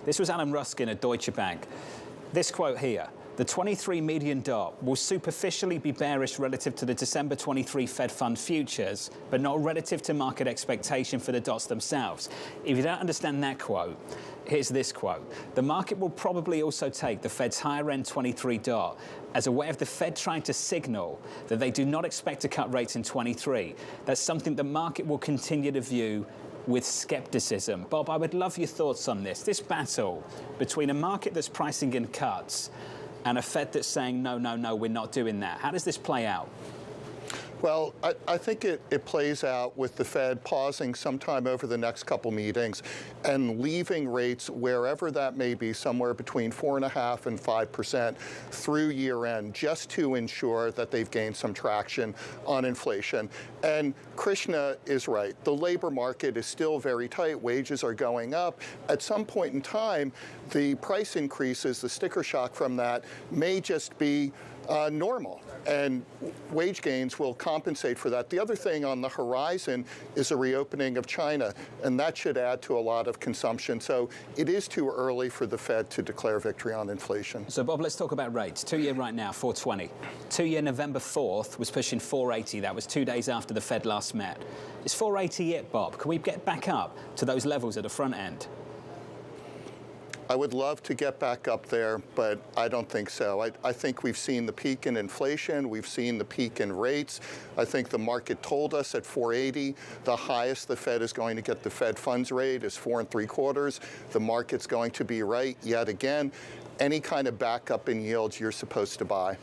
This was Alan Ruskin at Deutsche Bank. This quote here: the 23 median dot will superficially be bearish relative to the December 23 Fed fund futures, but not relative to market expectation for the dots themselves. If you don't understand that quote, here's this quote: the market will probably also take the Fed's higher end 23 dot as a way of the Fed trying to signal that they do not expect to cut rates in 23. That's something the market will continue to view with skepticism. Bob, I would love your thoughts on this. This battle between a market that's pricing in cuts and a Fed that's saying, no, no, no, we're not doing that. How does this play out? Well, I think it plays out with the Fed pausing sometime over the next couple meetings and leaving rates wherever that may be, somewhere between 4.5% and 5% through year end, just to ensure that they've gained some traction on inflation. And Krishna is right. The labor market is still very tight. Wages are going up. At some point in time, the price increases, the sticker shock from that, may just be normal, and wage gains will compensate for that. The other thing on the horizon is a reopening of China, and that should add to a lot of consumption. So it is too early for the Fed to declare victory on inflation. So Bob, let's talk about rates. 2-year right now, 4.20. 2-year November 4th was pushing 4.80. That was 2 days after the Fed last met. Is 4.80 it, Bob? Can we get back up to those levels at the front end? I would love to get back up there, but I don't think so. I think we've seen the peak in inflation. We've seen the peak in rates. I think the market told us at 4.80, the highest the Fed is going to get the Fed funds rate is 4 3/4. The market's going to be right yet again. Any kind of backup in yields you're supposed to buy.